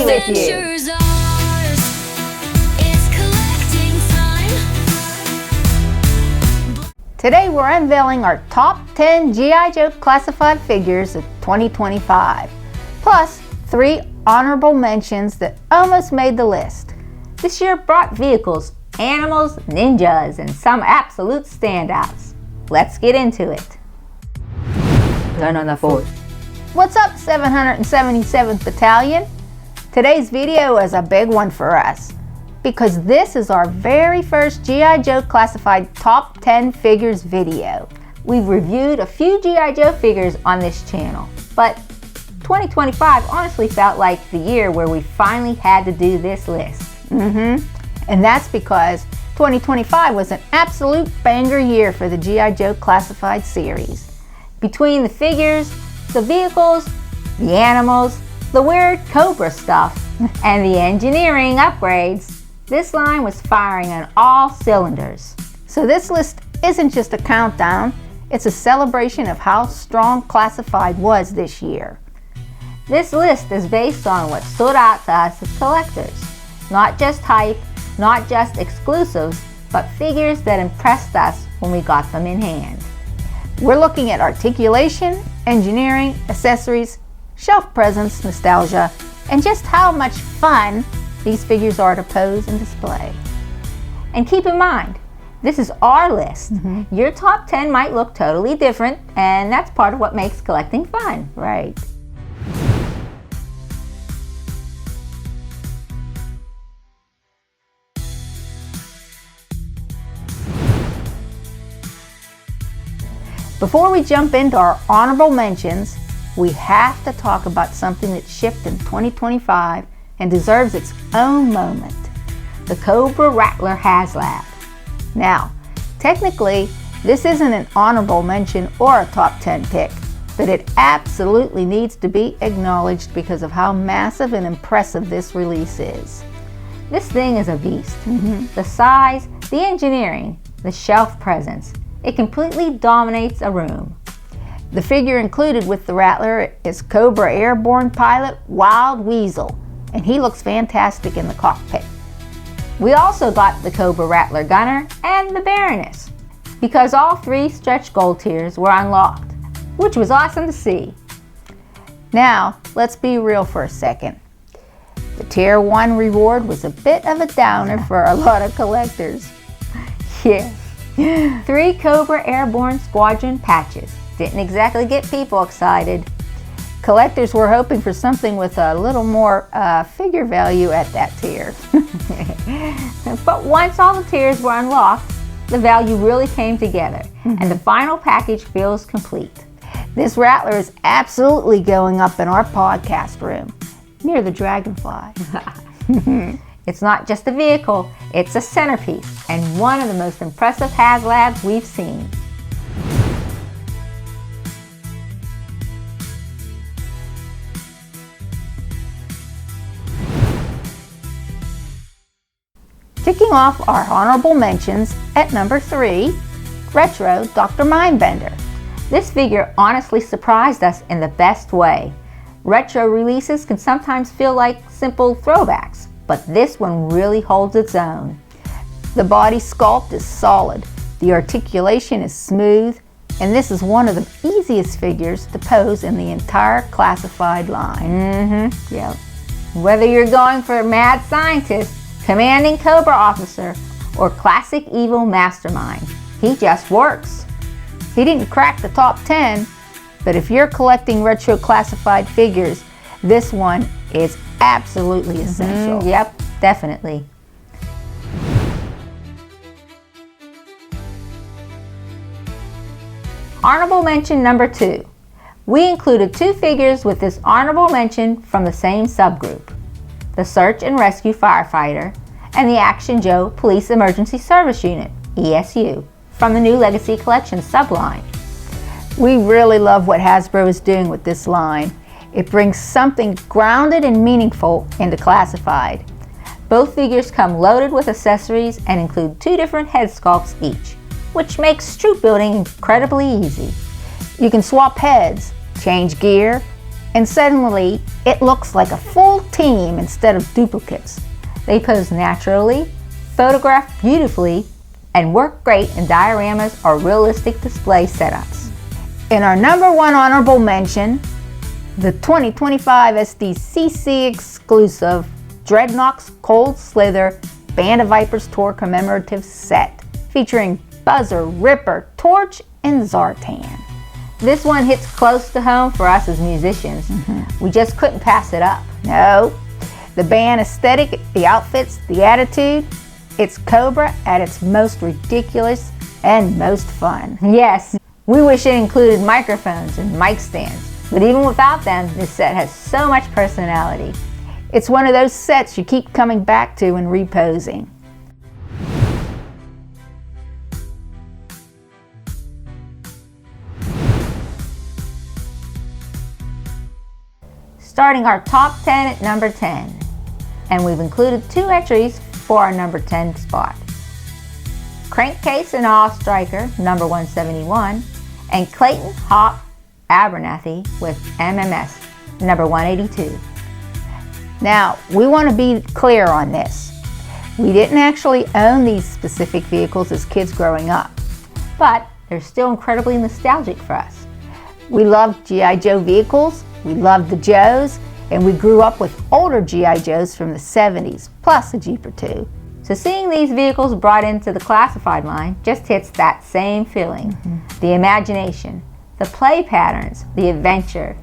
be with you. Adventures ours. It's collecting fun. Today we're unveiling our top 10 G.I. Joe classified figures of 2025, plus 3 honorable mentions that almost made the list. This year brought vehicles, animals, ninjas, and some absolute standouts. Let's get into it. Turn on the force. What's up, 777th Battalion? Today's video is a big one for us because this is our very first G.I. Joe classified top 10 figures video. We've reviewed a few G.I. Joe figures on this channel, but 2025 honestly felt like the year where we finally had to do this list. And that's because 2025 was an absolute banger year for the G.I. Joe classified series. Between the figures, the vehicles, the animals, the weird Cobra stuff, and the engineering upgrades, this line was firing on all cylinders. So this list isn't just a countdown, it's a celebration of how strong classified was this year. This list is based on what stood out to us as collectors. Not just hype, not just exclusives, but figures that impressed us when we got them in hand. We're looking at articulation, engineering, accessories, shelf presence, nostalgia, and just how much fun these figures are to pose and display. And keep in mind, this is our list. Your top 10 might look totally different, and that's part of what makes collecting fun. Right. Before we jump into our honorable mentions, we have to talk about something that shipped in 2025 and deserves its own moment. The Cobra Rattler HasLab. Now, technically, this isn't an honorable mention or a top 10 pick, but it absolutely needs to be acknowledged because of how massive and impressive this release is. This thing is a beast. The size, the engineering, the shelf presence, it completely dominates a room. The figure included with the Rattler is Cobra airborne pilot Wild Weasel, and he looks fantastic in the cockpit. We also got the Cobra Rattler gunner and the Baroness, because all 3 stretch gold tiers were unlocked, which was awesome to see. Now, let's be real for a second. The tier 1 reward was a bit of a downer for a lot of collectors. Yeah. 3 Cobra Airborne Squadron patches. Didn't exactly get people excited. Collectors were hoping for something with a little more figure value at that tier. But once all the tiers were unlocked, the value really came together, and the final package feels complete. This Rattler is absolutely going up in our podcast room, near the Dragonfly. It's not just a vehicle, it's a centerpiece and one of the most impressive HasLabs we've seen. Kicking off our honorable mentions at number 3, Retro Dr. Mindbender. This figure honestly surprised us in the best way. Retro releases can sometimes feel like simple throwbacks, but this one really holds its own. The body sculpt is solid, the articulation is smooth, and this is one of the easiest figures to pose in the entire classified line. Yep. Whether you're going for a mad scientist, commanding Cobra officer, or classic evil mastermind, he just works. He didn't crack the top 10, but if you're collecting retro classified figures, this one is absolutely essential. Yep, definitely. Honorable mention number 2. We included 2 figures with this honorable mention from the same subgroup. The Search and Rescue Firefighter and the Action Joe Police Emergency Service Unit, ESU, from the New Legacy Collection subline. We really love what Hasbro is doing with this line. It brings something grounded and meaningful into classified. Both figures come loaded with accessories and include 2 different head sculpts each, which makes troop building incredibly easy. You can swap heads, change gear, And suddenly, it looks like a full team instead of duplicates. They pose naturally, photograph beautifully, and work great in dioramas or realistic display setups. In our number 1 honorable mention, the 2025 SDCC exclusive Dreadnoks Cold Slither Band of Vipers Tour commemorative set featuring Buzzer, Ripper, Torch, and Zartan. This one hits close to home for us as musicians. We just couldn't pass it up. No, the band aesthetic, the outfits, the attitude, it's Cobra at its most ridiculous and most fun. Yes, we wish it included microphones and mic stands, but even without them, this set has so much personality. It's one of those sets you keep coming back to and reposing. Starting our top 10 at number 10. And we've included 2 entries for our number 10 spot. Crankcase and Awe Striker, number 171, and Clayton Hawk Abernathy with MMS, number 182. Now, we want to be clear on this. We didn't actually own these specific vehicles as kids growing up, But they're still incredibly nostalgic for us. we loved G.I. Joe vehicles, we loved the Joes, and we grew up with older G.I. Joes from the 70s, plus a Jeep or two. So seeing these vehicles brought into the classified line just hits that same feeling. The imagination, the play patterns, the adventure.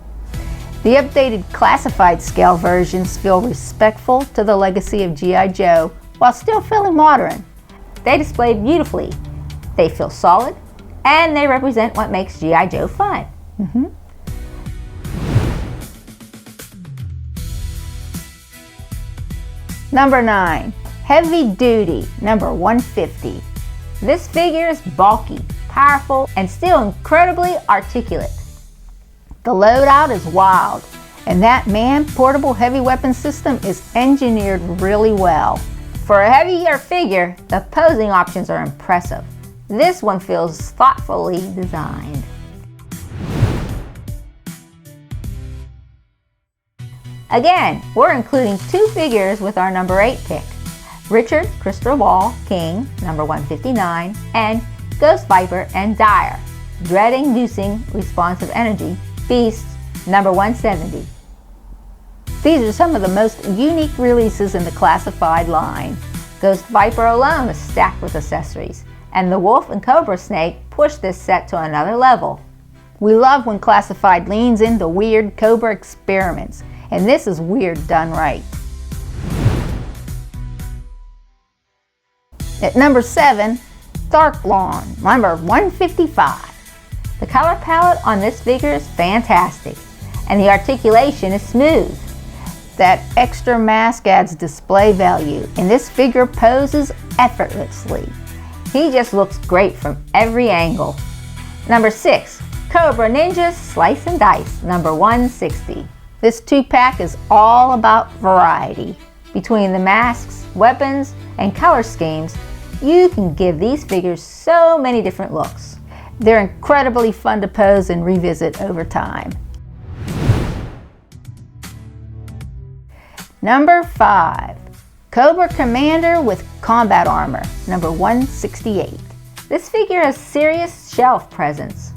The updated classified scale versions feel respectful to the legacy of G.I. Joe while still feeling modern. They display beautifully. They feel solid, and they represent what makes G.I. Joe fun. Number 9, Heavy Duty, number 150. This figure is bulky, powerful, and still incredibly articulate. The loadout is wild, and that man-portable heavy weapon system is engineered really well. For a heavier figure, the posing options are impressive. This one feels thoughtfully designed. Again, we're including 2 figures with our number 8 pick. Richard Crystal Ball King, number 159, and Ghost Viper and Dire, dread-inducing responsive energy, Beast, number 170. These are some of the most unique releases in the classified line. Ghost Viper alone is stacked with accessories, and the Wolf and Cobra Snake push this set to another level. We love when classified leans into weird Cobra experiments, and this is weird done right. At number 7, Dark Lawn, number 155. The color palette on this figure is fantastic, and the articulation is smooth. That extra mask adds display value, and this figure poses effortlessly. He just looks great from every angle. Number 6, Cobra Ninja Slice and Dice, number 160. This 2-pack is all about variety. Between the masks, weapons, and color schemes, you can give these figures so many different looks. They're incredibly fun to pose and revisit over time. Number 5, Cobra Commander with Combat Armor, number 168. This figure has serious shelf presence.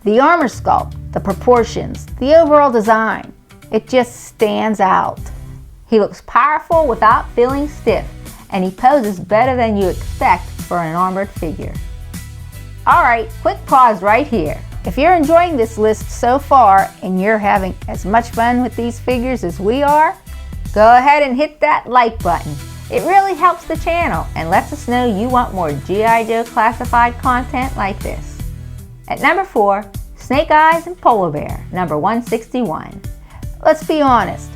The armor sculpt, the proportions, the overall design, it just stands out. He looks powerful without feeling stiff, and he poses better than you expect for an armored figure. Alright, quick pause right here. If you're enjoying this list so far and you're having as much fun with these figures as we are, go ahead and hit that like button. It really helps the channel and lets us know you want more G.I. Joe classified content like this. At number 4, Snake Eyes and Polar Bear, number 161. Let's be honest,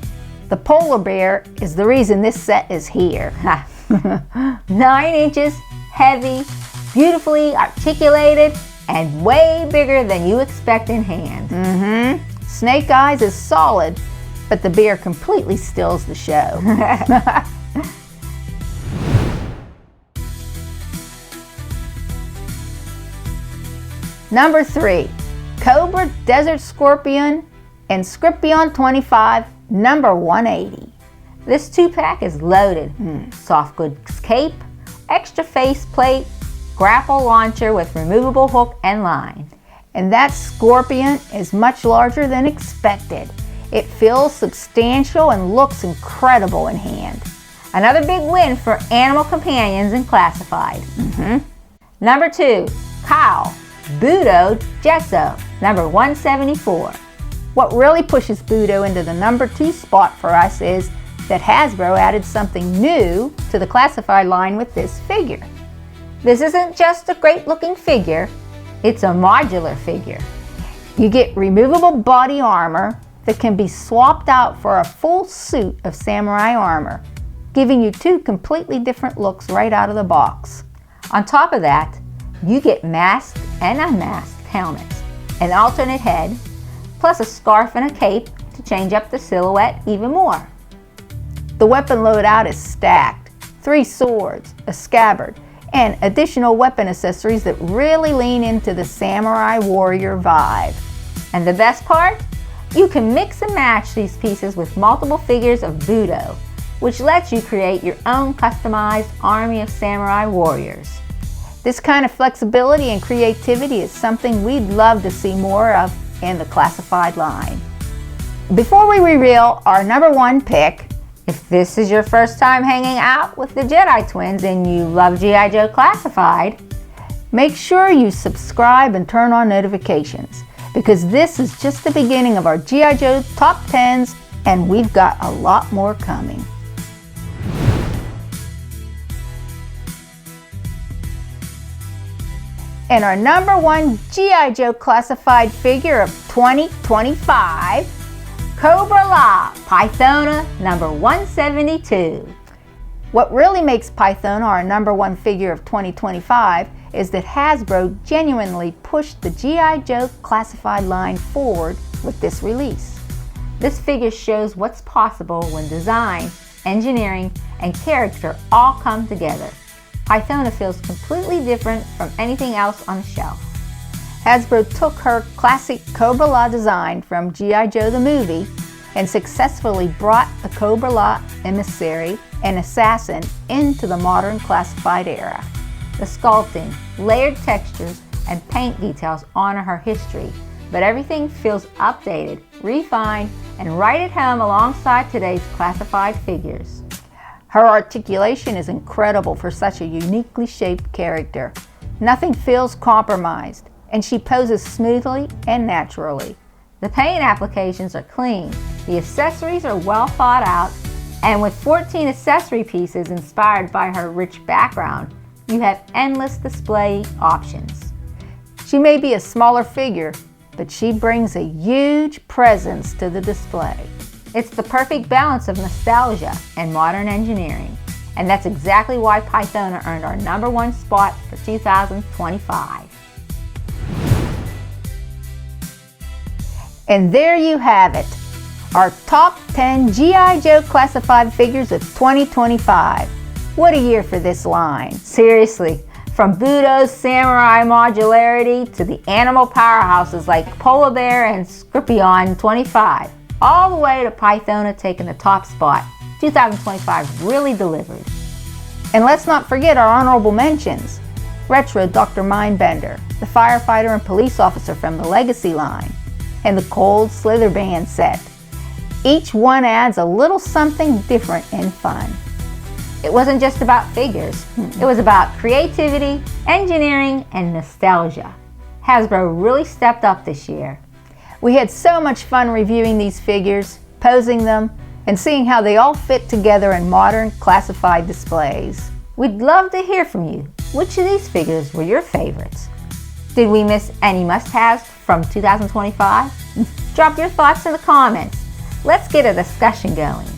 the polar bear is the reason this set is here. 9 inches, heavy, beautifully articulated, and way bigger than you expect in hand. Snake Eyes is solid, but the bear completely steals the show. Number 3, Cobra Desert Scorpion and Scripion 25, number 180. This 2-pack is loaded. Soft goods cape, extra face plate, grapple launcher with removable hook and line. And that Scorpion is much larger than expected. It feels substantial and looks incredible in hand. Another big win for animal companions in classified. Number 2, Kyle, Budo Gesso, number 174. What really pushes Budo into the number 2 spot for us is that Hasbro added something new to the classified line with this figure. This isn't just a great looking figure, it's a modular figure. You get removable body armor that can be swapped out for a full suit of samurai armor, giving you 2 completely different looks right out of the box. On top of that, you get masked and unmasked helmets, an alternate head, plus a scarf and a cape to change up the silhouette even more. The weapon loadout is stacked. 3 swords, a scabbard, and additional weapon accessories that really lean into the samurai warrior vibe. And the best part? You can mix and match these pieces with multiple figures of Budo, which lets you create your own customized army of samurai warriors. This kind of flexibility and creativity is something we'd love to see more of in the classified line. Before we reveal our number 1 pick, if this is your first time hanging out with the Jedi Twins and you love G.I. Joe Classified, make sure you subscribe and turn on notifications, because this is just the beginning of our G.I. Joe Top 10s, and we've got a lot more coming. And our number 1 G.I. Joe Classified figure of 2025, Cobra La, Pythona, number 172. What really makes Pythona our number 1 figure of 2025 is that Hasbro genuinely pushed the G.I. Joe Classified line forward with this release. This figure shows what's possible when design, engineering, and character all come together. Pythona feels completely different from anything else on the shelf. Hasbro took her classic Cobra La design from G.I. Joe the movie and successfully brought the Cobra La emissary and assassin into the modern classified era. The sculpting, layered textures, and paint details honor her history, but everything feels updated, refined, and right at home alongside today's classified figures. Her articulation is incredible for such a uniquely shaped character. Nothing feels compromised, and she poses smoothly and naturally. The paint applications are clean, the accessories are well thought out, and with 14 accessory pieces inspired by her rich background, you have endless display options. She may be a smaller figure, but she brings a huge presence to the display. It's the perfect balance of nostalgia and modern engineering, and that's exactly why Pythona earned our number 1 spot for 2025. And there you have it, our top 10 G.I. Joe Classified figures of 2025. What a year for this line. Seriously, from Budo's samurai modularity to the animal powerhouses like Polar Bear and Scorpion 25, all the way to Pythona taking the top spot, 2025 really delivered. And let's not forget our honorable mentions. Retro Dr. Mindbender, the firefighter and police officer from the Legacy line, and the Cold Slither Band set. Each one adds a little something different and fun. It wasn't just about figures. It was about creativity, engineering, and nostalgia. Hasbro really stepped up this year. We had so much fun reviewing these figures, posing them, and seeing how they all fit together in modern classified displays. We'd love to hear from you. Which of these figures were your favorites? Did we miss any must-haves from 2025? Drop your thoughts in the comments. Let's get a discussion going.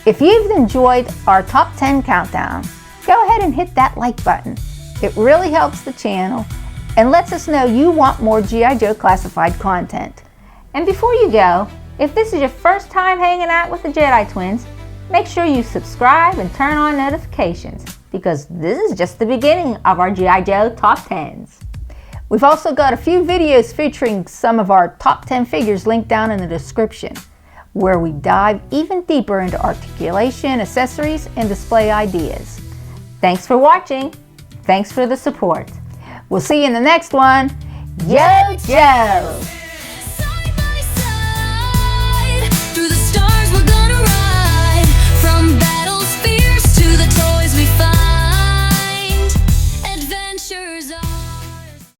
If you've enjoyed our top 10 countdown, go ahead and hit that like button. It really helps the channel and lets us know you want more G.I. Joe Classified content. And before you go, if this is your first time hanging out with the Jedi Twins, make sure you subscribe and turn on notifications, because this is just the beginning of our G.I. Joe Top 10s. We've also got a few videos featuring some of our top 10 figures linked down in the description, where we dive even deeper into articulation, accessories, and display ideas. Thanks for watching. Thanks for the support. We'll see you in the next one. Yo, Joe!